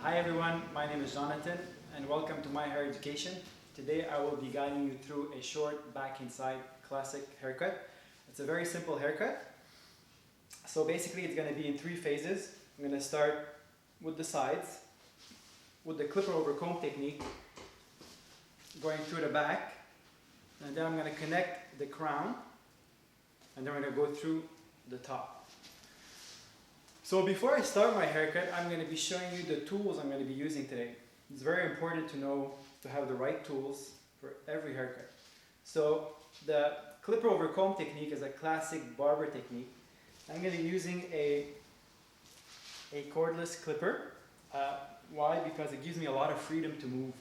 Hi everyone, my name is Jonathan and welcome to My Hair Education. Today I will be guiding you through a short back and side classic haircut. It's a very simple haircut. So basically it's going to be in three phases. I'm going to start with the sides, with the clipper over comb technique, going through the back, and then I'm going to connect the crown, and then we're going to go through the top. So before I start my haircut, I'm going to be showing you the tools I'm going to be using today. It's very important to know to have the right tools for every haircut. So the clipper over comb technique is a classic barber technique. I'm going to be using a cordless clipper. Why? Because it gives me a lot of freedom to move.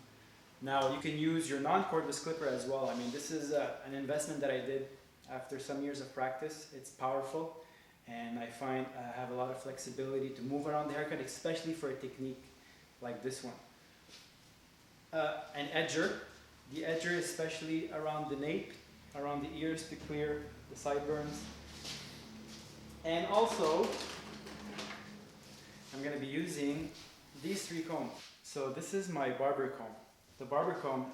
Now you can use your non-cordless clipper as well. I mean, this is an investment that I did after some years of practice. It's powerful. And I find I have a lot of flexibility to move around the haircut, especially for a technique like this one. An edger. The edger especially around the nape, around the ears to clear the sideburns. And also, I'm going to be using these three combs. So this is my barber comb. The barber comb,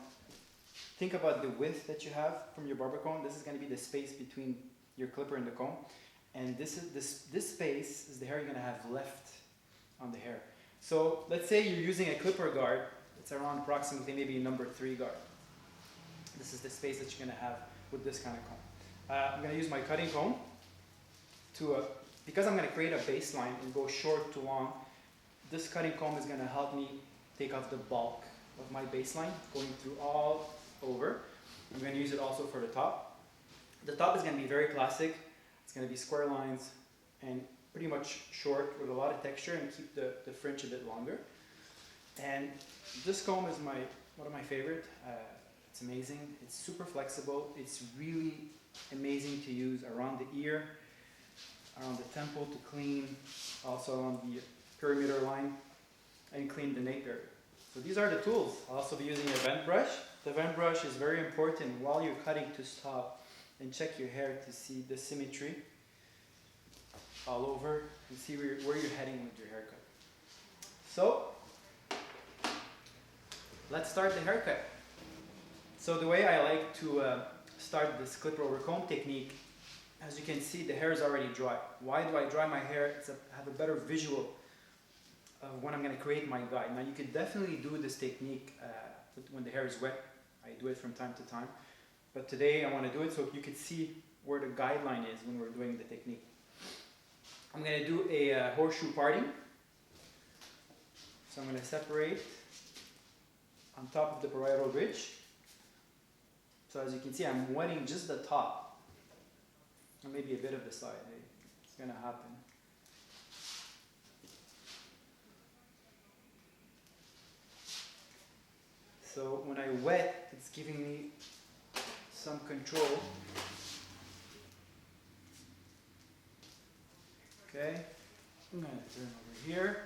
think about the width that you have from your barber comb. This is going to be the space between your clipper and the comb. And this space is the hair you're going to have left on the hair. So let's say you're using a clipper guard. It's around approximately maybe number 3 guard. This is the space that you're going to have with this kind of comb. I'm going to use my cutting comb to, because I'm going to create a baseline and go short to long, this cutting comb is going to help me take off the bulk of my baseline, going through all over. I'm going to use it also for the top. The top is going to be very classic. It's going to be square lines and pretty much short with a lot of texture and keep the fringe a bit longer. And this comb is one of my favorite. It's amazing. It's super flexible. It's really amazing to use around the ear, around the temple to clean, also on the perimeter line, and clean the nape area. So these are the tools. I'll also be using a vent brush. The vent brush is very important while you're cutting to stop and check your hair to see the symmetry all over and see where you're heading with your haircut. So let's start the haircut. So the way I like to start this clipper over comb technique, as you can see, the hair is already dry. Why do I dry my hair? To have a better visual of when I'm going to create my guide. Now you can definitely do this technique when the hair is wet. I do it from time to time. But today I want to do it so you can see where the guideline is when we're doing the technique. I'm going to do a horseshoe parting. So I'm going to separate on top of the parietal ridge. So as you can see, I'm wetting just the top. Or maybe a bit of the side. It's going to happen. So when I wet, it's giving me some control. Okay, I'm going to turn over here.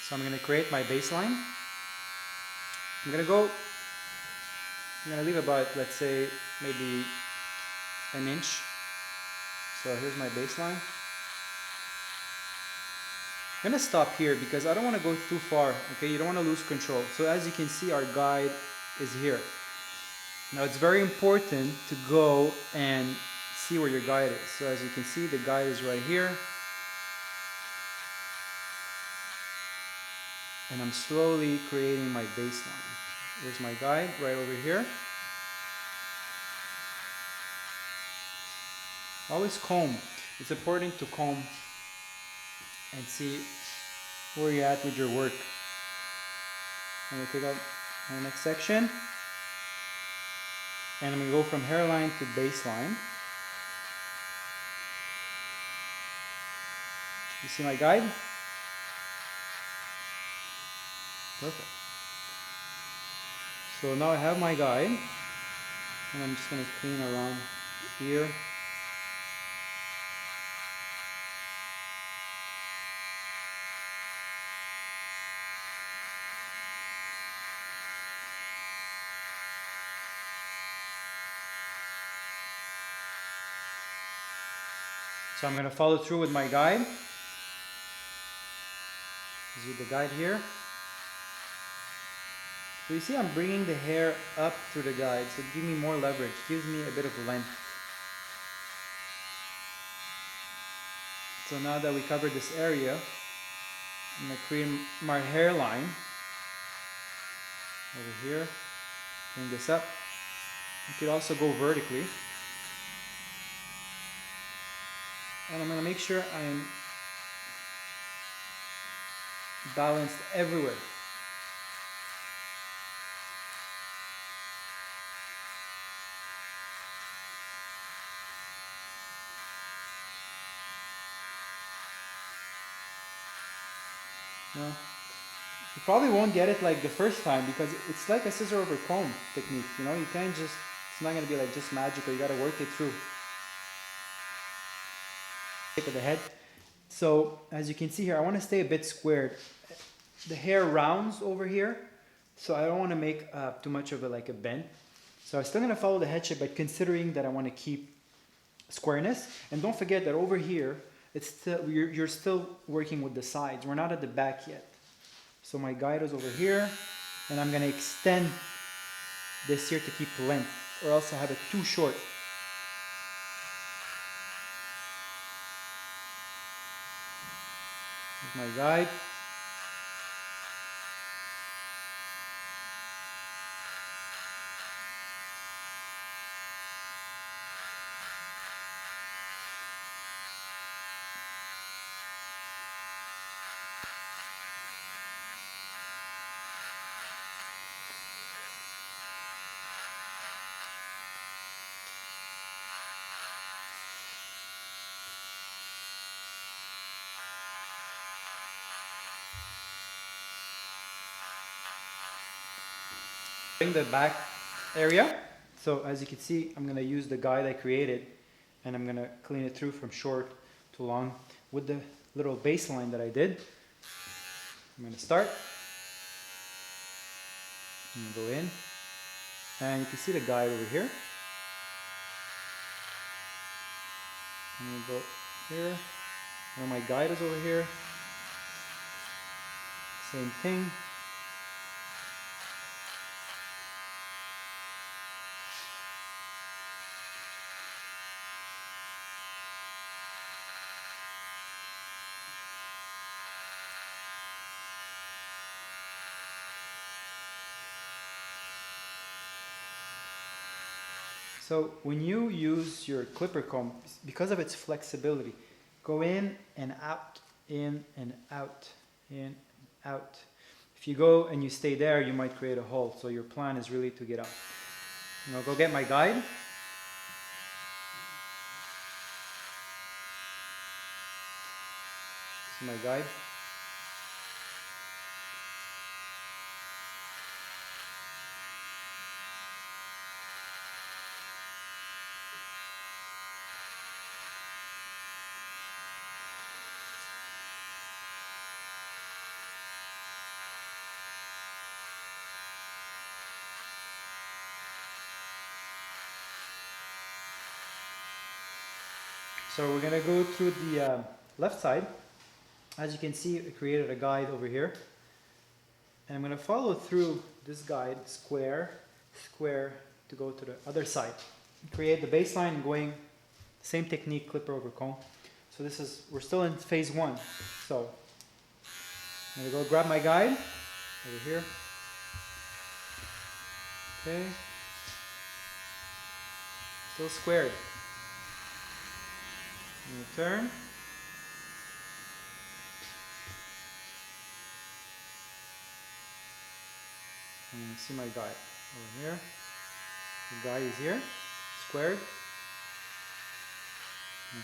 So I'm going to create my baseline. I'm going to leave about, let's say, maybe an inch. So here's my baseline. I'm going to stop here because I don't want to go too far. Okay, you don't want to lose control. So as you can see, our guide is here. Now it's very important to go and see where your guide is. So as you can see, the guide is right here. And I'm slowly creating my baseline. Here's my guide right over here. Always comb. It's important to comb and see where you're at with your work. I'm going to take out my next section. And I'm going to go from hairline to baseline. You see my guide? Perfect. So now I have my guide, and I'm just going to clean around the ear. So I'm going to follow through with my guide. Use the guide here. So you see I'm bringing the hair up through the guide, so it gives me more leverage, gives me a bit of length. So now that we covered this area, I'm going to create my hairline over here. Bring this up. You could also go vertically. And I'm going to make sure I'm balanced everywhere. Now, you probably won't get it like the first time because it's like a scissor over comb technique, you know, you can't just, it's not going to be like just magical, you got to work it through. Tip of the head. So as you can see here, I want to stay a bit squared. The hair rounds over here, so I don't want to make too much of a bend. So I'm still going to follow the head shape, but considering that I want to keep squareness. And don't forget that over here, it's still, you're still working with the sides. We're not at the back yet. So my guide is over here, and I'm going to extend this here to keep length, or else I have it too short. Here's my guide. The back area. So as you can see, I'm going to use the guide I created, and I'm going to clean it through from short to long with the little baseline that I did. I'm going to start. I'm going to go in, and you can see the guide over here. I'm going to go here, and my guide is over here. Same thing. So when you use your clipper comb, because of its flexibility, go in and out, in and out, in and out. If you go and you stay there, you might create a hole. So your plan is really to get up. And I'll go get my guide. This is my guide. So we're going to go through the left side. As you can see, I created a guide over here. And I'm going to follow through this guide, square, square, to go to the other side. Create the baseline going, same technique, clipper over comb. So this is, we're still in phase one. So I'm going to go grab my guide over here. Okay. Still squared. I'm going to turn. And you see my guide over here. The guide is here, squared.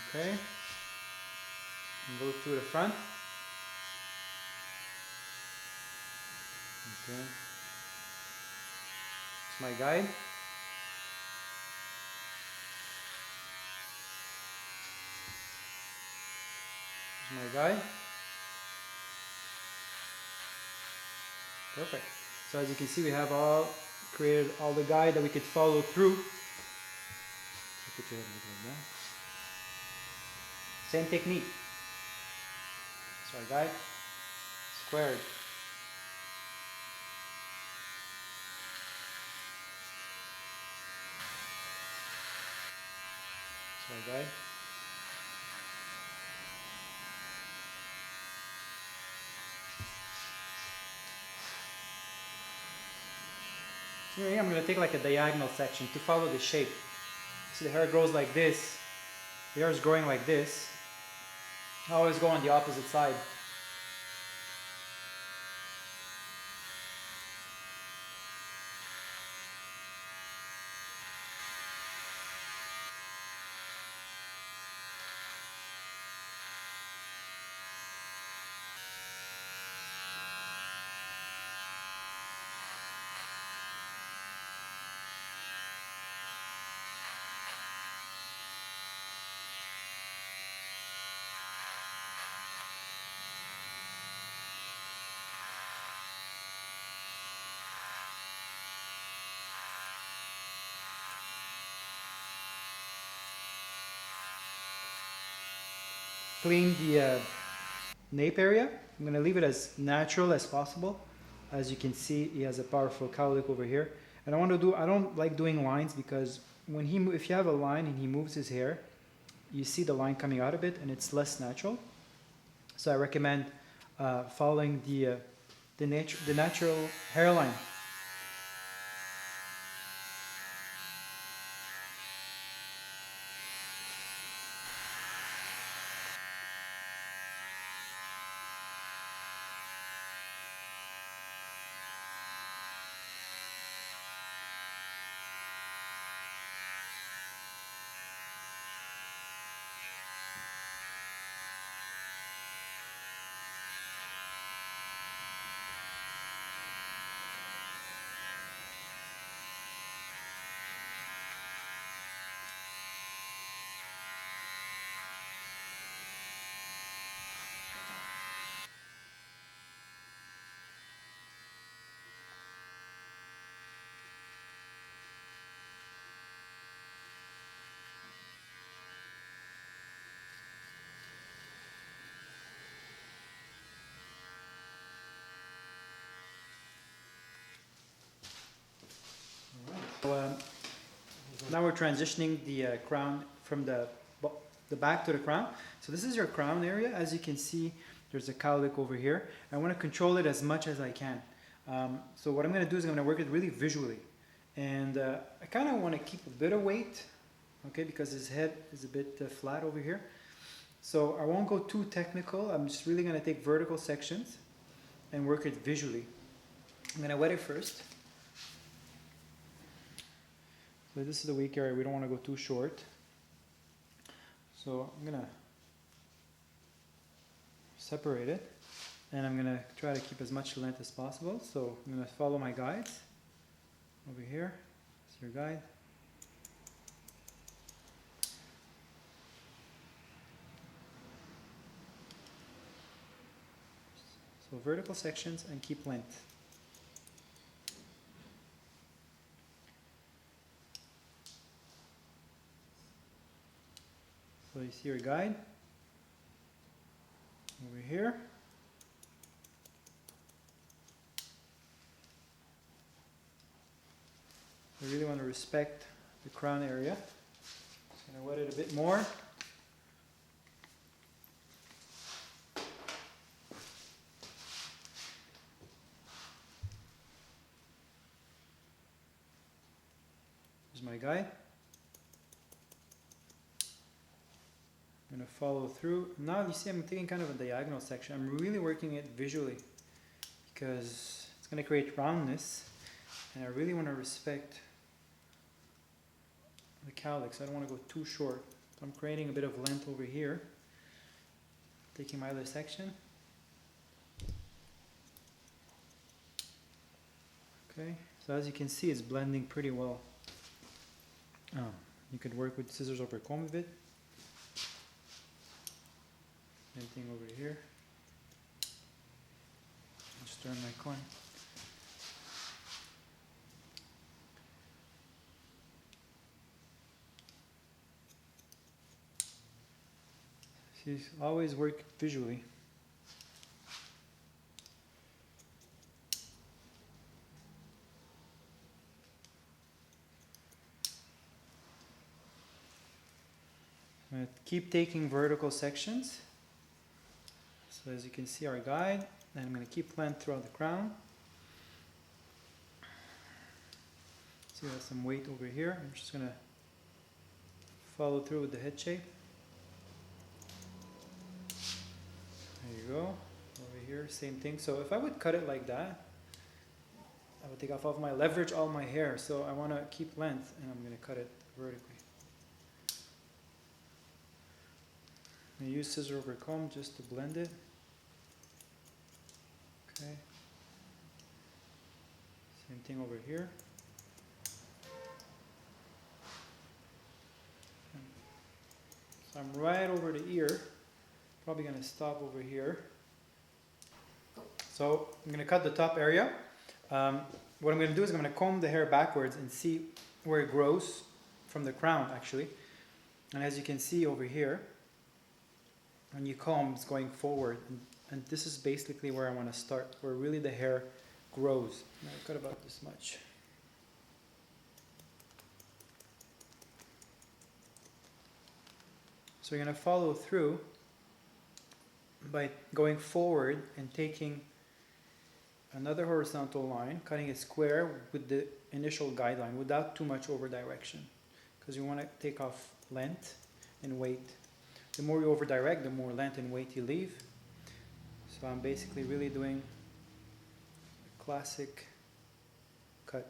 Okay. And go through the front. Okay. It's my guide. Here's my guide. Perfect. So as you can see, we have all created all the guide that we could follow through. Same technique. So I got squared. So I got here I'm going to take like a diagonal section to follow the shape. See, the hair grows like this. The hair is growing like this. I always go on the opposite side. Clean the nape area. I'm going to leave it as natural as possible. As you can see, he has a powerful cowlick over here. And I don't like doing lines because if you have a line and he moves his hair, you see the line coming out of it and it's less natural. So I recommend following the natural hairline. So, now we're transitioning the crown from the back to the crown. So this is your crown area. As you can see, there's a cowlick over here. I want to control it as much as I can. So what I'm going to do is I'm going to work it really visually. And I kind of want to keep a bit of weight, okay, because his head is a bit flat over here. So I won't go too technical. I'm just really going to take vertical sections and work it visually. I'm going to wet it first. So this is the weak area. We don't want to go too short. So I'm going to separate it. And I'm going to try to keep as much length as possible. So I'm going to follow my guides. Over here, it's your guide. So vertical sections and keep length. So you see your guide over here. I really want to respect the crown area. Just going to wet it a bit more. Here's my guide. I'm going to follow through. Now you see I'm taking kind of a diagonal section. I'm really working it visually because it's going to create roundness, and I really want to respect the cowlick, so I don't want to go too short. So I'm creating a bit of length over here. Taking my other section. Okay, so as you can see, it's blending pretty well. You could work with scissors over comb a bit. Same thing over here. Just turn my coin. See, always work visually. I'm going to keep taking vertical sections. So as you can see our guide, and I'm going to keep length throughout the crown. See, there's some weight over here. I'm just going to follow through with the head shape. There you go. Over here, same thing. So if I would cut it like that, I would take off all my leverage, all my hair. So I want to keep length, and I'm going to cut it vertically. I use scissor over comb just to blend it. Okay. Same thing over here. So I'm right over the ear. Probably going to stop over here. So I'm going to cut the top area. What I'm going to do is I'm going to comb the hair backwards and see where it grows from the crown actually. And as you can see over here, when you comb, it's going forward. And this is basically where I want to start, where really the hair grows. And I cut about this much. So you're going to follow through by going forward and taking another horizontal line, cutting it square with the initial guideline without too much over direction, because you want to take off length and weight. The more you over direct, the more length and weight you leave. So I'm basically really doing a classic cut.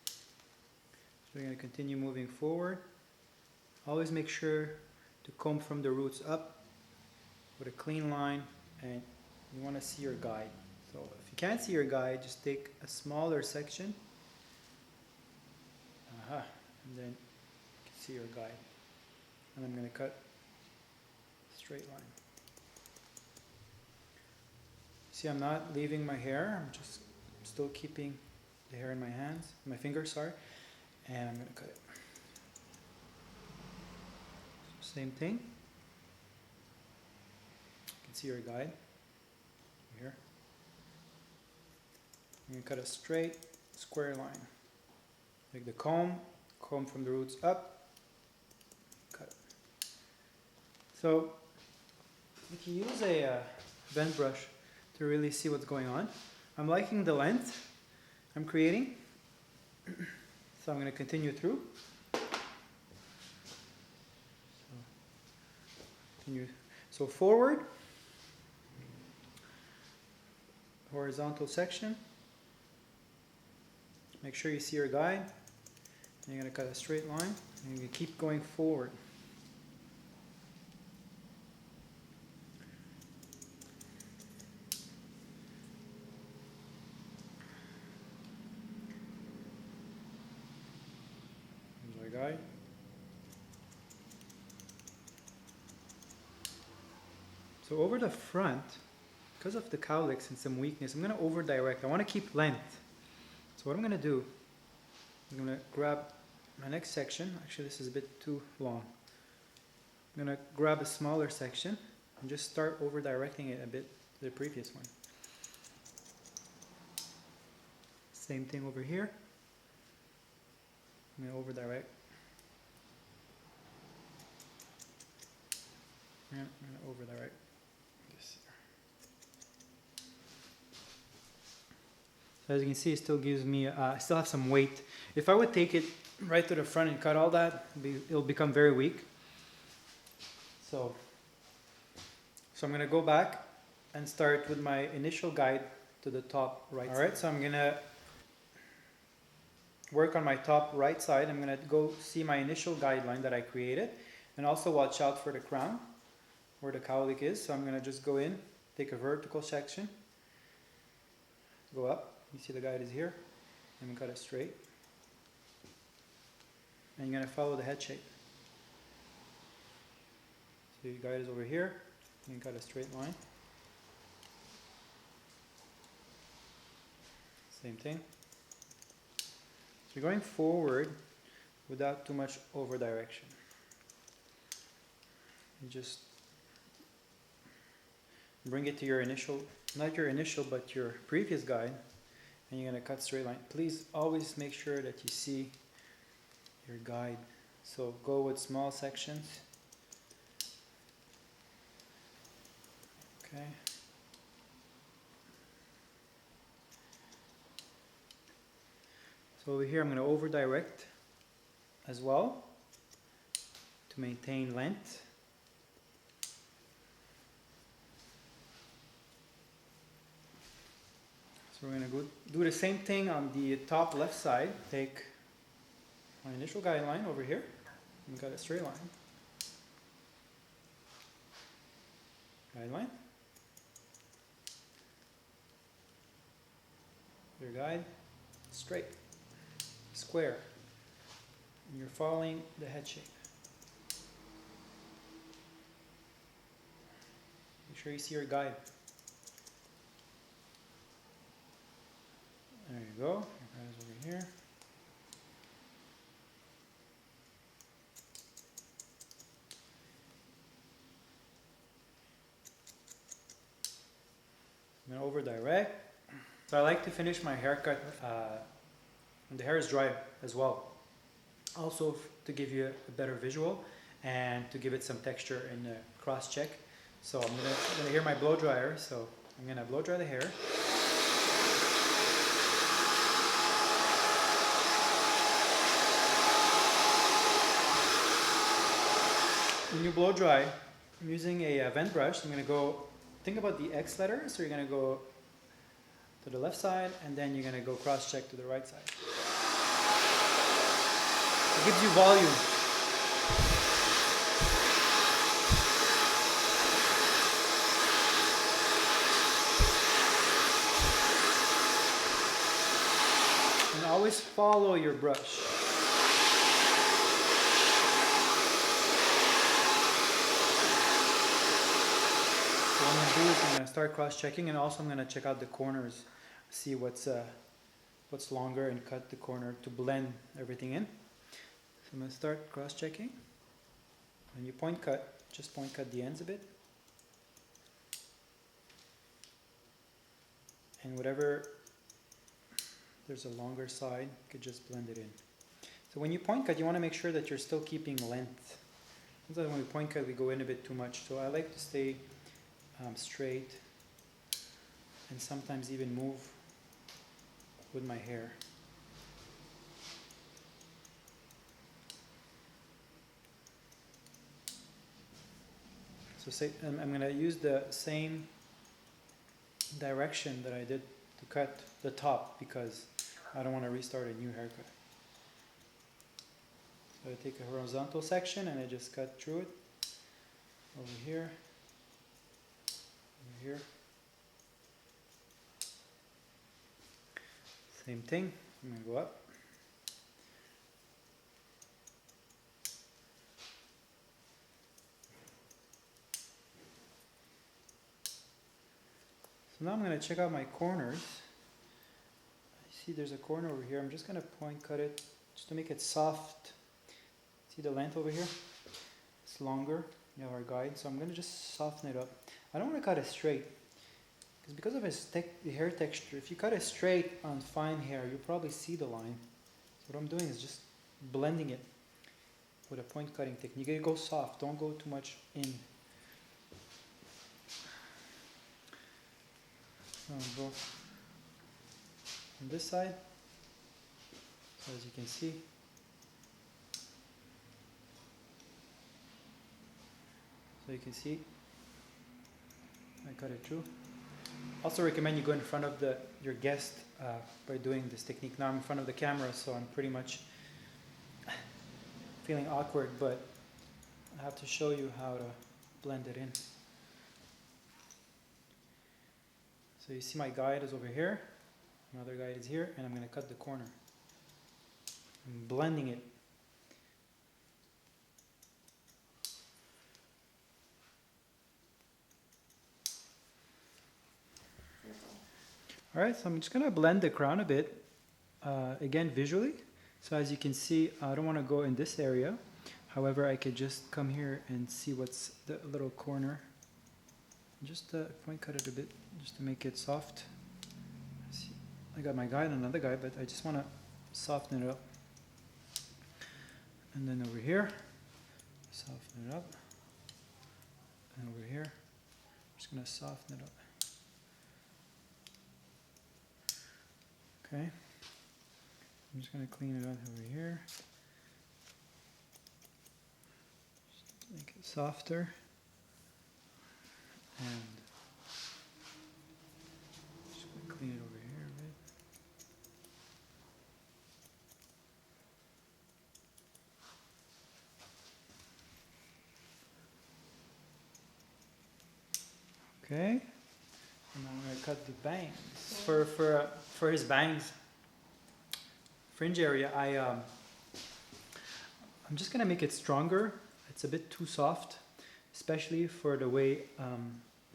So we're going to continue moving forward. Always make sure to comb from the roots up with a clean line, and you want to see your guide. So if you can't see your guide, just take a smaller section. And then you can see your guide. And I'm going to cut a straight line. See, I'm not leaving my hair. I'm just still keeping the hair in my hands, my fingers, sorry. And I'm going to cut it. Same thing. You can see your guide here. I'm going to cut a straight, square line. Take the comb from the roots up, cut it. So you can use a bend brush to really see what's going on. I'm liking the length I'm creating, so I'm going to continue through. So forward, horizontal section. Make sure you see your guide. And you're going to cut a straight line, and you keep going forward. There's our guide. So over the front, because of the cowlicks and some weakness, I'm going to over direct. I want to keep length. So what I'm going to do, I'm going to grab my next section. Actually, this is a bit too long. I'm going to grab a smaller section and just start over directing it a bit to the previous one. Same thing over here. I'm going to over direct. Yeah, I'm going to over direct. So as you can see, it still gives me, I still have some weight. If I would take it right to the front and cut all that, it'll become very weak. So I'm going to go back and start with my initial guide to the top right side. Alright, so I'm going to work on my top right side. I'm going to go see my initial guideline that I created, and also watch out for the crown where the cowlick is. So I'm going to just go in, take a vertical section, go up. You see the guide is here, and cut it straight. And you're going to follow the head shape. So your guide is over here, and you cut a straight line. Same thing. So you're going forward without too much over direction. You just bring it to your initial, not your initial, but your previous guide, and you're going to cut straight line. Please always make sure that you see your guide. So go with small sections. Okay. So over here I'm going to over direct as well to maintain length. So we're going to do the same thing on the top left side. Take my initial guideline over here and got a straight line. Guideline. Your guide, straight, square. And you're following the head shape. Make sure you see your guide. There you go. Your guide is over here. I'm going to over direct. So I like to finish my haircut when the hair is dry as well. Also to give you a better visual and to give it some texture in the cross check. So I'm gonna hear my blow dryer. So I'm gonna blow dry the hair. When you blow dry, I'm using a vent brush. I'm gonna go, think about the X letter. So you're gonna go to the left side and then you're gonna go cross check to the right side. It gives you volume. And always follow your brush. So what I'm going to do is I'm going to start cross-checking, and also I'm going to check out the corners, see what's longer, and cut the corner to blend everything in. So I'm going to start cross-checking. When you point cut, just point cut the ends a bit. And whatever, there's a longer side, you could just blend it in. So when you point cut, you want to make sure that you're still keeping length. Sometimes when we point cut, we go in a bit too much. So I like to stay straight and sometimes even move with my hair. So say, I'm going to use the same direction that I did to cut the top because I don't want to restart a new haircut. So I take a horizontal section and I just cut through it over here, over here. Same thing, I'm going to go up. So now I'm going to check out my corners. I see there's a corner over here. I'm just going to point cut it just to make it soft. See the length over here? It's longer. You have our guide. So I'm going to just soften it up. I don't want to cut it straight. Because of its the hair texture, if you cut it straight on fine hair, you'll probably see the line. So what I'm doing is just blending it with a point cutting technique. You go soft. Don't go too much in. So I'll go on this side. So as you can see, I cut it through. Also recommend you go in front of your guest by doing this technique. Now I'm in front of the camera, so I'm pretty much feeling awkward, but I have to show you how to blend it in. So you see my guide is over here, another guide is here, and I'm going to cut the corner. I'm blending it. Alright, so I'm just going to blend the crown a bit, again visually, So as you can see, I don't want to go in this area. However, I could just come here and see what's the little corner. Just point cut it a bit, just to make it soft. See, I got my guy and another guy, but I just want to soften it up. And then over here, soften it up. And over here, I'm just going to soften it up. Okay. I'm just going to clean it out over here. Just make it softer. And just going to clean it over here a bit. Okay. And now I'm going to cut the bangs. For his bangs, fringe area, I'm just going to make it stronger. It's a bit too soft, especially for the way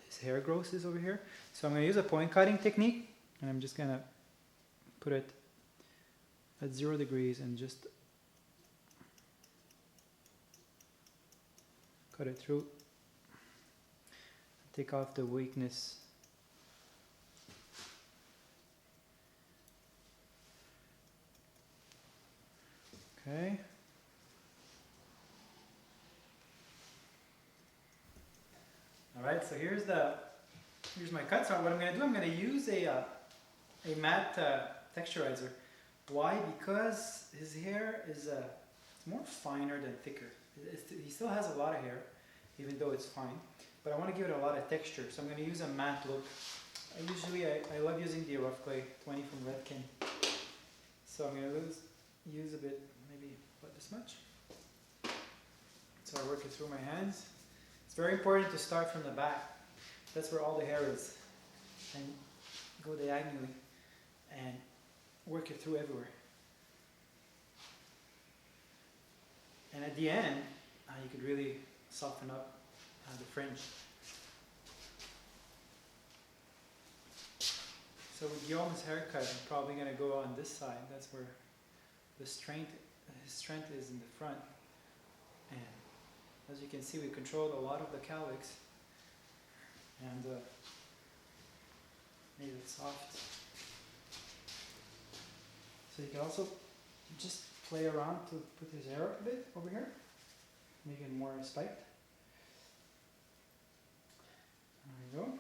his hair growth is over here. So I'm going to use a point cutting technique, and I'm just going to put it at 0 degrees and just cut it through. Take off the weakness. Okay. Alright, so here's my cut. So what I'm going to do, I'm going to use a matte texturizer. Why? Because his hair is it's more finer than thicker. He still has a lot of hair, even though it's fine. But I want to give it a lot of texture, so I'm going to use a matte look. I love using the rough clay 20 from Redken. So I'm going to use a bit, maybe about this much. So I work it through my hands. It's very important to start from the back. That's where all the hair is. And go diagonally and work it through everywhere. And at the end, you could really soften up the fringe. So with Guillaume's haircut, I'm probably going to go on this side. That's where his strength is in the front. And as you can see, we controlled a lot of the cowlicks and made it soft. So you can also just play around to put his hair up a bit over here, make it more spiked. There we go.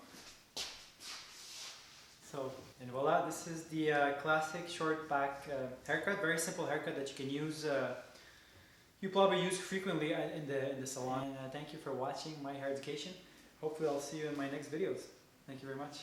So, and voila, this is the classic short back haircut. Very simple haircut that you can use. You probably use frequently in the salon. And thank you for watching my hair education. Hopefully I'll see you in my next videos. Thank you very much.